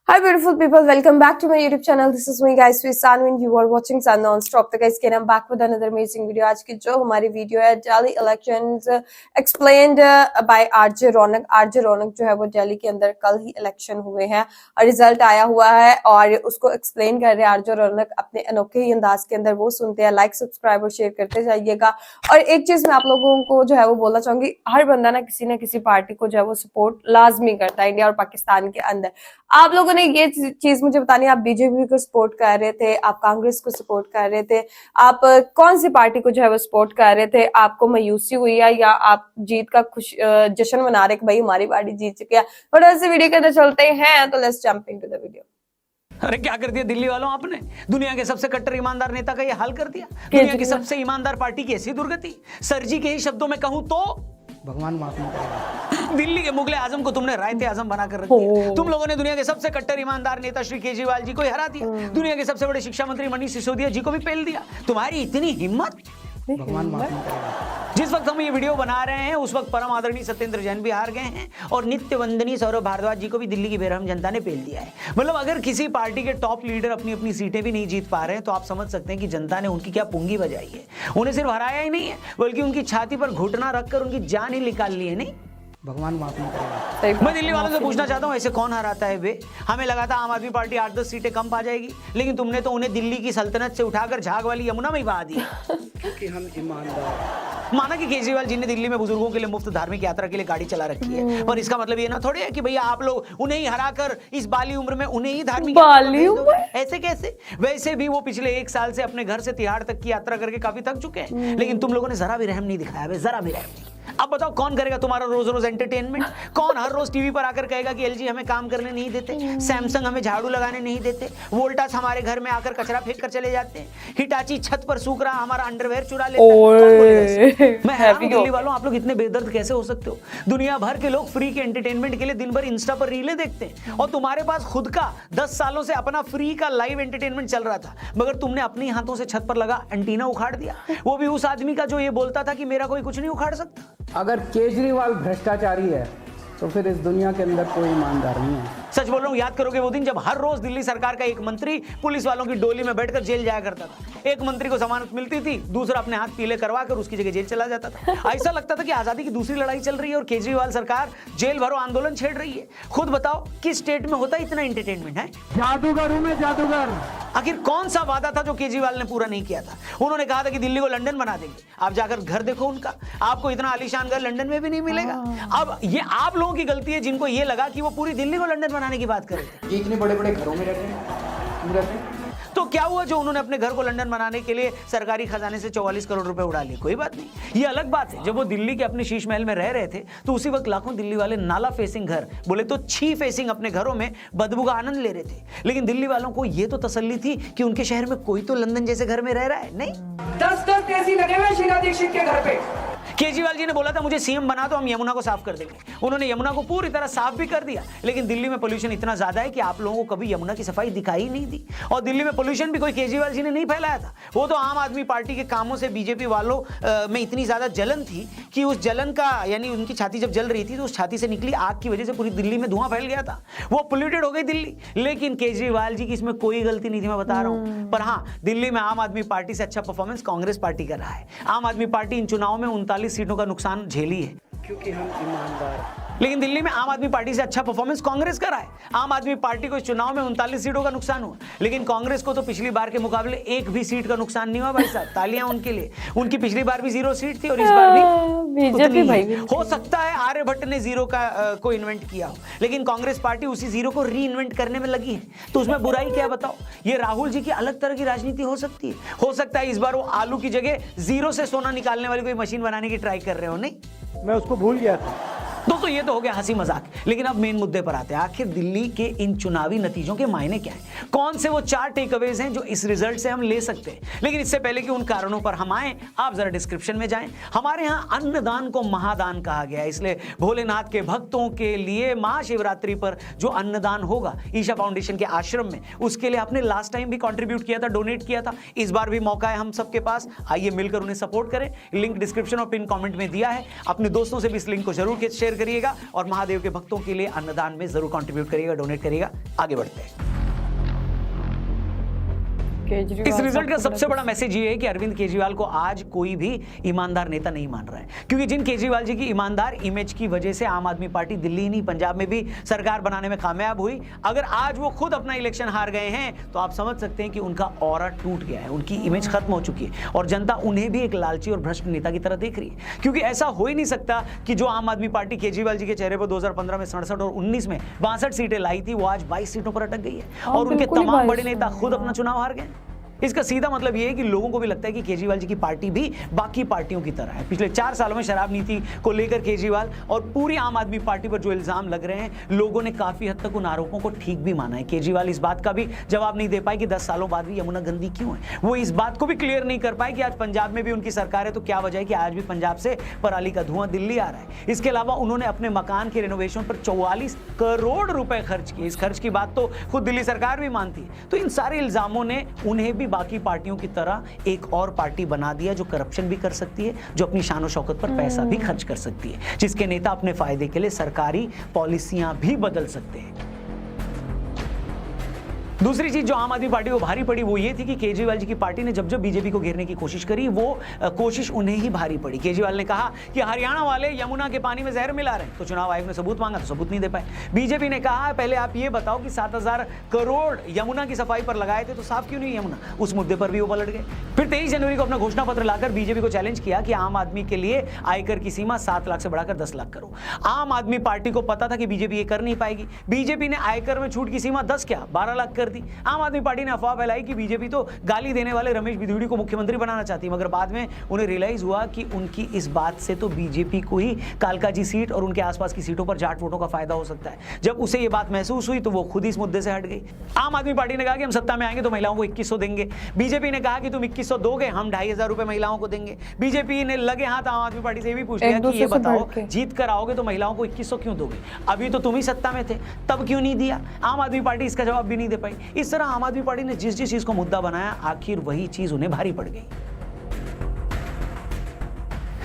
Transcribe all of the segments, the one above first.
Hi beautiful people, welcome back to my YouTube channel. This is me guys, Sanu and you are watching Sun Non-Stop. तो guys, I'm back with another amazing video. आज की जो हमारी video है Delhi elections explained by RJ Raunak. RJ रौनक जो है वो दिल्ली के अंदर कल ही इलेक्शन हुए हैं और रिजल्ट आया हुआ है और उसको एक्सप्लेन कर रहे हैं RJ रौनक अपने अनोखे ही अंदाज के अंदर. वो सुनते हैं, लाइक सब्सक्राइब और शेयर करते जाइएगा. और एक चीज मैं आप लोगों को जो है वो बोलना चाहूंगी, हर बंदा ना किसी पार्टी को जो है वो सपोर्ट लाजमी करता है इंडिया और पाकिस्तान के अंदर. आप लोगों ने ये चीज मुझे बतानी, आप बीजेपी को सपोर्ट कर रहे थे, आप कांग्रेस को सपोर्ट कर रहे थे, आप कौन सी पार्टी को जो है वो सपोर्ट कर रहे थे? आपको मायूसी हुई है या आप जीत का जश्न मना रहे कि भाई हमारी पार्टी जीत चुकी है? थोड़ा सा वीडियो के अंदर चलते हैं, तो let's jump into the video. अरे क्या कर दिया दिल्ली वालों आपने? दुनिया के सबसे कट्टर ईमानदार नेता का ये हाल कर दिया. दुनिया की सबसे ईमानदार पार्टी की ऐसी दुर्गति. सर जी के ही शब्दों में कहूं तो भगवान माफ नहीं करेगा. दिल्ली के मुगले आजम को तुमने रायते आजम बनाकर रख दिया. तुम लोगों ने दुनिया के सबसे कट्टर ईमानदार नेता श्री केजरीवाल जी को हरा दिया. दुनिया के सबसे बड़े शिक्षा मंत्री मनीष सिसोदिया जी को भी पेल दिया. तुम्हारी इतनी हिम्मत. भगवान माफ नहीं करेगा. जिस वक्त हम ये वीडियो बना रहे हैं उस वक्त परम आदरणीय सत्येंद्र जैन भी हार गए हैं और नित्य वंदनीय सौरभ भारद्वाज जी को भी दिल्ली की बेरहम जनता ने पेल दिया है. मतलब अगर किसी पार्टी के टॉप लीडर अपनी अपनी सीटें भी नहीं जीत पा रहे हैं तो आप समझ सकते हैं कि जनता ने उनकी क्या पुंगी बजाई है. उन्हें सिर्फ हराया ही नहीं है बल्कि उनकी छाती पर घुटना रखकर उनकी जान ही निकाल ली है. नहीं, भगवान माफ नहीं करेगा. मैं दिल्ली वालों से पूछना चाहता हूँ, ऐसे कौन हराता है बे? हमें लगा था आम आदमी पार्टी 8-10 सीटें कम पा जाएगी, लेकिन तुमने तो उन्हें दिल्ली की सल्तनत से उठाकर झाग वाली यमुना में ही बहा दिया. क्योंकि हम ईमानदार. माना कि केजरीवाल जी ने दिल्ली में बुजुर्गों के लिए मुफ्त धार्मिक यात्रा के लिए गाड़ी चला रखी है, पर इसका मतलब ये ना थोड़े है कि भैया आप लोग उन्हें ही हराकर इस बाली उम्र में उन्हें ही धार्मिक ऐसे कैसे? वैसे भी वो पिछले 1 साल से अपने घर से तिहाड़ तक की यात्रा करके काफी थक चुके हैं, लेकिन तुम लोगों ने जरा भी रहम नहीं दिखाया. जरा भी रहम नहीं. अब बताओ कौन करेगा तुम्हारा रोज रोज एंटरटेनमेंट? कौन हर रोज टीवी पर आकर कहेगा कि एलजी हमें काम करने नहीं देते, सैमसंग हमें झाड़ू लगाने नहीं देते, वोल्टास हमारे घर में आकर कचरा फेंक कर चले जाते हैं, हिटाची छत पर सूख रहा हमारा अंडरवेयर चुरा लेता है. मैं हैरान हूं दिल्ली वालों, आप लोग इतने बेदर्द कैसे हो सकते हो? दुनिया भर के लोग फ्री के एंटरटेनमेंट के लिए दिन भर इंस्टा पर रीलें देखते हैं और तुम्हारे पास खुद का 10 सालों से अपना फ्री का लाइव एंटरटेनमेंट चल रहा था, मगर तुमने अपने हाथों से छत पर लगा एंटीना उखाड़ दिया. वो भी उस आदमी का जो ये बोलता था कि मेरा कोई कुछ नहीं उखाड़ सकता. अगर केजरीवाल भ्रष्टाचारी है तो फिर इस दुनिया के अंदर कोई ईमानदार नहीं है. सच बोल रहा हूं, याद करोगे वो दिन जब हर रोज दिल्ली सरकार का एक मंत्री पुलिस वालों की डोली में बैठकर जेल जाया करता था. एक मंत्री को जमानत मिलती थी, दूसरा अपने हाथ पीले करवाकर उसकी जगह जेल चला जाता था. ऐसा लगता था कि आजादी की दूसरी लड़ाई चल रही है और केजरीवाल सरकार जेल भरो आंदोलन छेड़ रही है. खुद बताओ किस स्टेट में होता है इतना एंटरटेनमेंट है? जादूगर हूं मैं, जादूगर. आखिर कौन सा वादा था जो केजरीवाल ने पूरा नहीं किया था? उन्होंने कहा था कि दिल्ली को लंदन बना देंगे. आप जाकर घर देखो उनका, आपको इतना आलीशान घर लंदन में भी नहीं मिलेगा. अब ये आप लोगों की गलती है जिनको ये लगा कि वो पूरी दिल्ली को लंदन बनाने की बात कर रहे थे. ये इतने बड़े बड़े घरों में रहते हैं. तो क्या हुआ जो उन्होंने अपने घर को लंदन बनाने के लिए सरकारी खजाने से 44 करोड़ रुपए उड़ा लिए? कोई बात नहीं, ये अलग बात है. जब वो दिल्ली के अपने शीश महल में रह रहे थे तो उसी वक्त लाखों दिल्ली वाले नाला फेसिंग घर, बोले तो छी फेसिंग अपने घरों में बदबू का आनंद ले रहे थे. लेकिन दिल्ली वालों को ये तो तसल्ली थी कि उनके शहर में कोई तो लंदन जैसे घर में रह रहा है. नहीं, 10 एसी लगे हुए शीला दीक्षित के घर पे. केजरीवाल जी ने बोला था मुझे सीएम बना तो हम यमुना को साफ कर देंगे. उन्होंने यमुना को पूरी तरह साफ भी कर दिया, लेकिन दिल्ली में पोल्यूशन इतना ज्यादा है कि आप लोगों को कभी यमुना की सफाई दिखाई नहीं दी. और दिल्ली में पोल्यूशन भी कोई केजरीवाल जी ने नहीं फैलाया था. वो तो आम आदमी पार्टी के कामों से बीजेपी वालों में इतनी ज्यादा जलन थी कि उस जलन का यानी उनकी छाती जब जल रही थी तो उस छाती से निकली आग की वजह से पूरी दिल्ली में धुआं फैल गया था. वो पोल्यूटेड हो गई दिल्ली. लेकिन केजरीवाल जी की इसमें कोई गलती नहीं थी, मैं बता रहा हूं. पर हाँ, दिल्ली में आम आदमी पार्टी से अच्छा परफॉर्मेंस कांग्रेस पार्टी कर रहा है. आम आदमी पार्टी इन चुनावों में 39 सीटों का नुकसान झेली है. क्योंकि हम ईमानदार. लेकिन दिल्ली में आम आदमी पार्टी से अच्छा परफॉर्मेंस कांग्रेस का रहा है. आम आदमी पार्टी को इस चुनाव में 39 सीटों का नुकसान हुआ, लेकिन कांग्रेस को तो पिछली बार के मुकाबले एक भी सीट का नुकसान नहीं हुआ. भाई साहब, तालियां उनके लिए. उनकी पिछली बार भी 0 सीट थी और इस बार भी बीजेपी. हो सकता है आर्यभट्ट ने 0 को इन्वेंट किया हो, लेकिन कांग्रेस पार्टी उसी 0 को री इन्वेंट करने में लगी है. तो उसमें बुराई क्या बताओ? ये राहुल जी की अलग तरह की राजनीति हो सकती है. हो सकता है इस बार वो आलू की जगह 0 से सोना निकालने वाली कोई मशीन बनाने की ट्राई कर रहे हो. नहीं, मैं उसको भूल गया था. दोस्तों ये तो हो गया हंसी मजाक, लेकिन अब मेन मुद्दे पर आते हैं. आखिर दिल्ली के इन चुनावी नतीजों के मायने क्या हैं? कौन से वो 4 टेकअवेज हैं जो इस रिजल्ट से हम ले सकते हैं? लेकिन इससे पहले कि उन कारणों पर हम आए, आप जरा डिस्क्रिप्शन में जाएं. हमारे यहाँ अन्नदान को महादान कहा गया है, इसलिए भोलेनाथ के भक्तों के लिए महाशिवरात्रि पर जो अन्नदान होगा ईशा फाउंडेशन के आश्रम में, उसके लिए आपने लास्ट टाइम भी कंट्रीब्यूट किया था, डोनेट किया था. इस बार भी मौका है हम सबके पास. आइए मिलकर उन्हें सपोर्ट करें. लिंक डिस्क्रिप्शन और पिन कमेंट में दिया है. अपने दोस्तों से भी इस लिंक को जरूर शेयर करिए. करिएगा और महादेव के भक्तों के लिए अन्नदान में जरूर कंट्रीब्यूट करिएगा, डोनेट करिएगा। आगे बढ़ते हैं। इस रिजल्ट का सबसे बड़ा मैसेज ये है कि अरविंद केजरीवाल को आज कोई भी ईमानदार नेता नहीं मान रहा है, क्योंकि जिन केजरीवाल जी की ईमानदार इमेज की वजह से आम आदमी पार्टी दिल्ली ही नहीं पंजाब में भी सरकार बनाने में कामयाब हुई, अगर आज वो खुद अपना इलेक्शन हार गए हैं तो आप समझ सकते हैं कि उनका ऑरा टूट गया है, उनकी इमेज खत्म हो चुकी है और जनता उन्हें भी एक लालची और भ्रष्ट नेता की तरह देख रही है। क्योंकि ऐसा हो ही नहीं सकता कि जो आम आदमी पार्टी केजरीवाल जी के चेहरे पर 2015 में 67 और 19 में 62 सीटें लाई थी, वो आज 22 सीटों पर अटक गई है और उनके तमाम बड़े नेता खुद अपना चुनाव हार गए। इसका सीधा मतलब यह है कि लोगों को भी लगता है कि केजरीवाल जी की पार्टी भी बाकी पार्टियों की तरह है। पिछले 4 सालों में शराब नीति को लेकर केजरीवाल और पूरी आम आदमी पार्टी पर जो इल्जाम लग रहे हैं, लोगों ने काफी हद तक उन आरोपों को ठीक भी माना है। केजरीवाल इस बात का भी जवाब नहीं दे पाए कि 10 सालों बाद भी यमुना गंदी क्यों है। वो इस बात को भी क्लियर नहीं कर पाए कि आज पंजाब में भी उनकी सरकार है तो क्या वजह है कि आज भी पंजाब से पराली का धुआं दिल्ली आ रहा है। इसके अलावा उन्होंने अपने मकान के रेनोवेशन पर 44 करोड़ रुपए खर्च किए। इस खर्च की बात तो खुद दिल्ली सरकार भी मानती है। तो इन सारे इल्जामों ने उन्हें भी बाकी पार्टियों की तरह एक और पार्टी बना दिया जो करप्शन भी कर सकती है, जो अपनी शान शौकत पर पैसा भी खर्च कर सकती है, जिसके नेता अपने फायदे के लिए सरकारी पॉलिसियां भी बदल सकते हैं। दूसरी चीज जो आम आदमी पार्टी को भारी पड़ी वो ये थी कि केजरीवाल जी की पार्टी ने जब जब बीजेपी को घेरने की कोशिश करी, वो कोशिश उन्हें ही भारी पड़ी। केजरीवाल ने कहा कि हरियाणा वाले यमुना के पानी में जहर मिला रहे हैं, तो चुनाव आयोग ने सबूत मांगा तो सबूत नहीं दे पाए। बीजेपी ने कहा पहले आप ये बताओ कि 7000 करोड़ यमुना की सफाई पर लगाए थे तो साफ क्यों नहीं यमुना, उस मुद्दे पर भी वो पलट गए। फिर 23 जनवरी को अपना घोषणा पत्र लाकर बीजेपी को चैलेंज किया कि आम आदमी के लिए आयकर की सीमा 7 लाख से बढ़ाकर 10 लाख करो। आम आदमी पार्टी को पता था कि बीजेपी ये कर नहीं पाएगी। बीजेपी ने आयकर में छूट की सीमा 10 क्या 12 लाख कर दी। आम आदमी पार्टी ने अफवाह फैलाई कि बीजेपी तो गाली देने वाले रमेश बिधूड़ी को मुख्यमंत्री बनाना चाहती है, मगर बाद में उन्हें रियलाइज हुआ कि उनकी इस बात से तो बीजेपी को ही कालकाजी सीट और उनके आसपास की सीटों पर जाट वोटों का फायदा हो सकता है। जब उसे ये बात महसूस हुई तो वो खुद इस मुद्दे से हट गई। आम आदमी पार्टी ने कहा कि हम सत्ता में आएंगे तो महिलाओं को 2100 देंगे। बीजेपी ने कहा कि तुम 2100 दोगे, हम 2500 रुपए महिलाओं को देंगे। बीजेपी ने लगे हाथ आम आदमी पार्टी से भी पूछ लिया कि ये बताओ जीत कर आओगे तो महिलाओं को 2100 क्यों दोगे, अभी तो तुम ही सत्ता में थे तब क्यों नहीं दिया। आम आदमी पार्टी इसका जवाब भी नहीं दे पाई। इस तरह आम आदमी पार्टी ने जिस चीज को मुद्दा बनाया, आखिर वही चीज उन्हें भारी पड़ गई।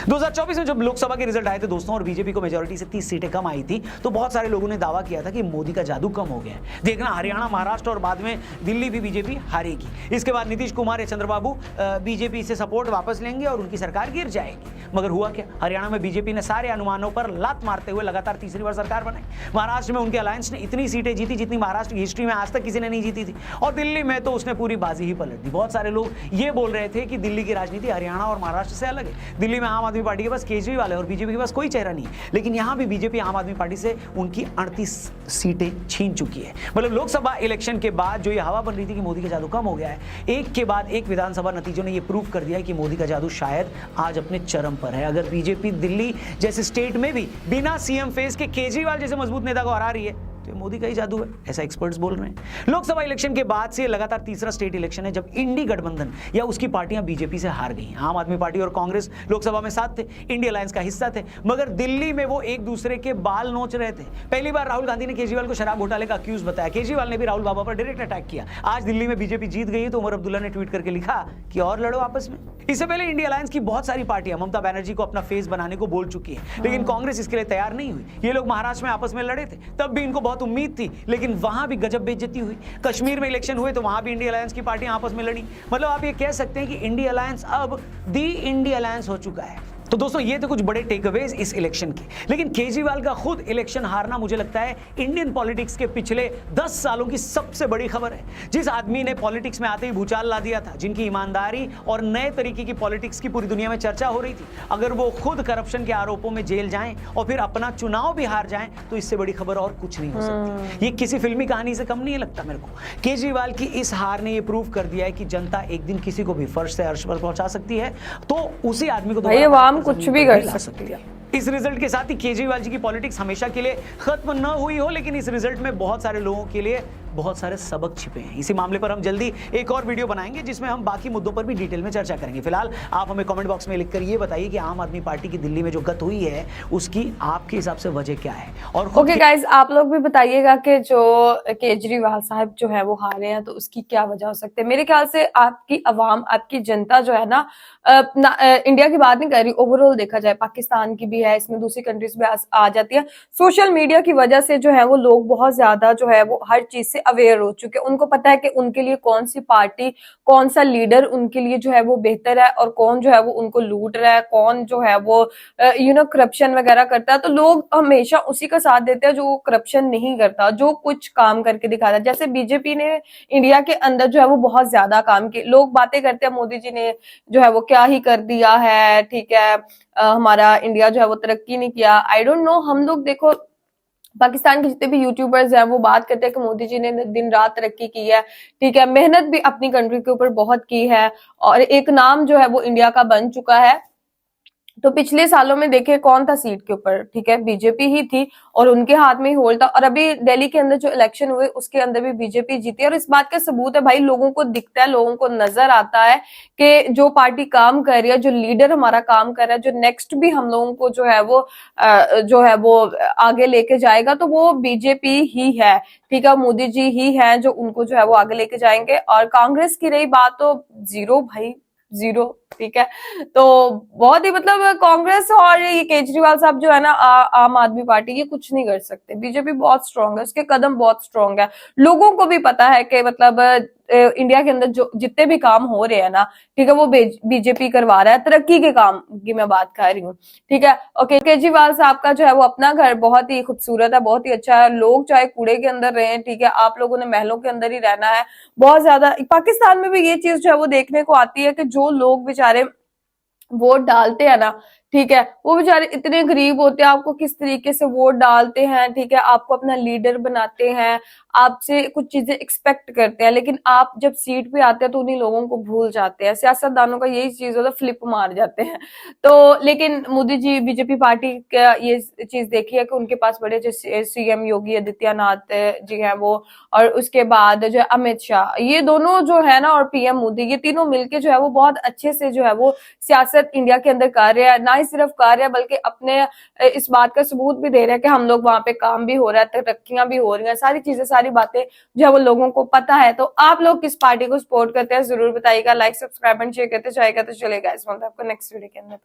2024 में जब लोकसभा के रिजल्ट आए थे दोस्तों और बीजेपी को मेजोरिटी से 30 सीटें कम आई थी, तो बहुत सारे लोगों ने दावा किया था कि मोदी का जादू कम हो गया है। देखना हरियाणा, महाराष्ट्र और बाद में दिल्ली भी बीजेपी हारेगी। इसके बाद नीतीश कुमार या चंद्रबाबू बीजेपी से सपोर्ट वापस लेंगे और उनकी सरकार गिर जाएगी। मगर हुआ क्या, हरियाणा में बीजेपी ने सारे अनुमानों पर लात मारते हुए लगातार तीसरी बार सरकार बनाई। महाराष्ट्र में उनके अलायंस ने इतनी सीटें जीती जितनी महाराष्ट्र की हिस्ट्री में आज तक किसी ने नहीं जीती थी, और दिल्ली में तो उसने पूरी बाजी ही पलट दी। बहुत सारे लोग ये बोल रहे थे कि दिल्ली की राजनीति हरियाणा और महाराष्ट्र से अलग है। दिल्ली में आम आदमी पार्टी के पास केजरीवाल है और बीजेपी के पास कोई चेहरा नहीं है, लेकिन यहां भी बीजेपी आम आदमी पार्टी से उनकी 38 सीटें छीन चुकी है। मतलब लोकसभा इलेक्शन के बाद जो ये हवा बन रही थी कि मोदी का जादू कम हो गया है, एक के बाद एक विधानसभा नतीजों ने ये प्रूव कर दिया है कि मोदी का जादू शायद आज अपने चरम पर है। अगर बीजेपी दिल्ली जैसे स्टेट में भी बिना सीएम फेस के केजरीवाल जैसे मजबूत नेता को हरा रही है तो मोदी का ही जादू है, ऐसा एक्सपर्ट्स बोल रहे हैं। लोकसभा इलेक्शन के बाद से लगातार तीसरा स्टेट इलेक्शन है जब इंडी गठबंधन या उसकी पार्टियां बीजेपी से हार गई। आम आदमी पार्टी और कांग्रेस लोकसभा में साथ थे, इंडिया अलायंस का हिस्सा थे, मगर दिल्ली में वो एक दूसरे के बाल नोच रहे थे। पहली बार राहुल गांधी ने केजरीवाल को शराब घोटाले का अक्यूज बताया। केजरीवाल ने भी राहुल बाबा पर डायरेक्ट अटैक किया। आज दिल्ली में बीजेपी जीत गई है तो उमर अब्दुल्ला ने ट्वीट करके लिखा कि और लड़ो आपस में। इससे पहले इंडिया अलायंस की बहुत सारी पार्टियां ममता बनर्जी को अपना फेस बनाने को बोल चुकी है, लेकिन कांग्रेस इसके लिए तैयार नहीं हुई। ये लोग महाराष्ट्र में आपस में लड़े थे, तब भी इनको बहुत उम्मीद थी, लेकिन वहां भी गजब बेइज्जती हुई। कश्मीर में इलेक्शन हुए तो वहां भी इंडिया अलायंस की पार्टियां आपस में लड़ी। मतलब आप ये कह सकते हैं कि इंडिया अलायंस अब दी इंडिया अलायंस हो चुका है। तो दोस्तों ये तो कुछ बड़े टेकअवेज इस इलेक्शन के, लेकिन केजरीवाल का खुद इलेक्शन हारना मुझे लगता है इंडियन पॉलिटिक्स के पिछले 10 सालों की सबसे बड़ी खबर है। जिस आदमी ने पॉलिटिक्स में आते ही भूचाल ला दिया था, जिनकी ईमानदारी और नए तरीके की पॉलिटिक्स की पूरी दुनिया में चर्चा हो रही थी, अगर वो खुद करप्शन के आरोपों में जेल जाएं और फिर अपना चुनाव भी हार जाएं तो इससे बड़ी खबर और कुछ नहीं हो सकती। ये किसी फिल्मी कहानी से कम नहीं लगता मेरे को। केजरीवाल की इस हार ने यह प्रूव कर दिया है कि जनता एक दिन किसी को भी फर्श से अर्श पर पहुंचा सकती है, तो उसी आदमी को कुछ भी कर सकती है। इस रिजल्ट के साथ ही केजरीवाल जी की पॉलिटिक्स हमेशा के लिए खत्म न हुई हो, लेकिन इस रिजल्ट में बहुत सारे लोगों के लिए बहुत सारे सबक छिपे हैं। इसी मामले पर हम जल्दी एक और वीडियो बनाएंगे जिसमें हम बाकी मुद्दों पर भी डिटेल में चर्चा करेंगे। फिलहाल आप हमें कमेंट बॉक्स में लिखकर ये बताइए कि आम आदमी पार्टी की दिल्ली में जो गत हुई है उसकी आपके हिसाब से वजह क्या है। और ओके गाइस, आप लोग भी बताइएगा कि जो केजरीवाल साहब जो है वो हारे हैं तो उसकी क्या वजह हो सकती है। मेरे ख्याल से आपकी आवाम, आपकी जनता जो है ना, इंडिया की बात नहीं कर रही, ओवरऑल देखा जाए पाकिस्तान की भी भी है, इसमें दूसरी कंट्रीज भी आ जाती है। सोशल मीडिया की वजह से जो है वो लोग बहुत ज्यादा जो है वो हर चीज से अवेयर हो चुके हैं। उनको पता है कि उनके लिए कौन सी पार्टी, कौन सा लीडर उनके लिए जो है वो बेहतर है और कौन जो है वो उनको लूट रहा है, कौन जो है वो करप्शन वगैरह करता है। तो लोग हमेशा उसी का साथ देते हैं जो करप्शन नहीं करता, जो कुछ काम करके दिखाता है। जैसे बीजेपी ने इंडिया के अंदर जो है वो बहुत ज्यादा काम किए। लोग बातें करते हैं मोदी जी ने जो है वो क्या ही कर दिया है, ठीक है, हमारा इंडिया जो है वो तरक्की नहीं किया। आई डोंट नो, हम लोग देखो पाकिस्तान के जितने भी यूट्यूबर्स हैं वो बात करते हैं कि मोदी जी ने दिन रात तरक्की की है, ठीक है, मेहनत भी अपनी कंट्री के ऊपर बहुत की है और एक नाम जो है वो इंडिया का बन चुका है। तो पिछले सालों में देखे कौन था सीट के ऊपर, ठीक है, बीजेपी ही थी और उनके हाथ में ही होल्ड था। और अभी दिल्ली के अंदर जो इलेक्शन हुए उसके अंदर भी बीजेपी जीती और इस बात का सबूत है भाई, लोगों को दिखता है, लोगों को नजर आता है कि जो पार्टी काम कर रही है, जो लीडर हमारा काम कर रहा है, जो नेक्स्ट भी हम लोगों को जो है वो आगे लेके जाएगा, तो वो बीजेपी ही है, ठीक है, मोदी जी ही है जो उनको जो है वो आगे लेके जाएंगे। और कांग्रेस की रही बात तो जीरो भाई, जीरो, ठीक है। तो बहुत ही मतलब कांग्रेस और ये केजरीवाल साहब जो है ना, आम आदमी पार्टी, ये कुछ नहीं कर सकते। बीजेपी बहुत स्ट्रांग है, उसके कदम बहुत स्ट्रांग है। लोगों को भी पता है कि मतलब इंडिया के अंदर जो जितने भी काम हो रहे हैं ना, ठीक है, वो बीजेपी करवा रहा है, तरक्की के काम की मैं बात कर रही हूँ, ठीक है। ओके, केजरीवाल साहब का जो है वो अपना घर बहुत ही खूबसूरत है, बहुत ही अच्छा है। लोग चाहे कूड़े के अंदर रहे, ठीक है, आप लोगों ने महलों के अंदर ही रहना है। बहुत ज्यादा पाकिस्तान में भी ये चीज जो है वो देखने को आती है कि जो लोग बेचारे वोट डालते हैं ना, ठीक है, वो बेचारे इतने गरीब होते हैं, आपको किस तरीके से वोट डालते हैं, ठीक है, आपको अपना लीडर बनाते हैं, आपसे कुछ चीजें एक्सपेक्ट करते हैं, लेकिन आप जब सीट पे आते हैं तो उन्हीं लोगों को भूल जाते हैं। सियासतदानों का यही चीज होता है, फ्लिप मार जाते हैं। तो लेकिन मोदी जी बीजेपी पार्टी का ये चीज देखी है कि उनके पास बड़े जो सीएम योगी आदित्यनाथ जी हैं वो, और उसके बाद जो अमित शाह, ये दोनों जो है ना, और पीएम मोदी, ये तीनों मिलके जो है वो बहुत अच्छे से जो है वो सियासत इंडिया के अंदर कर रहे हैं। ना ही सिर्फ कर रहे हैं बल्कि अपने इस बात का सबूत भी दे रहे हैं कि हम लोग वहां पे काम भी हो रहा है, तरक्कियां भी हो रही हैं, सारी चीजें, सारी बातें जो है वो लोगों को पता है। तो आप लोग किस पार्टी को सपोर्ट करते हैं जरूर बताइएगा। लाइक, सब्सक्राइब एंड शेयर करते जाएगा। तो चलेगा, इस आपको नेक्स्ट वीडियो के अंदर।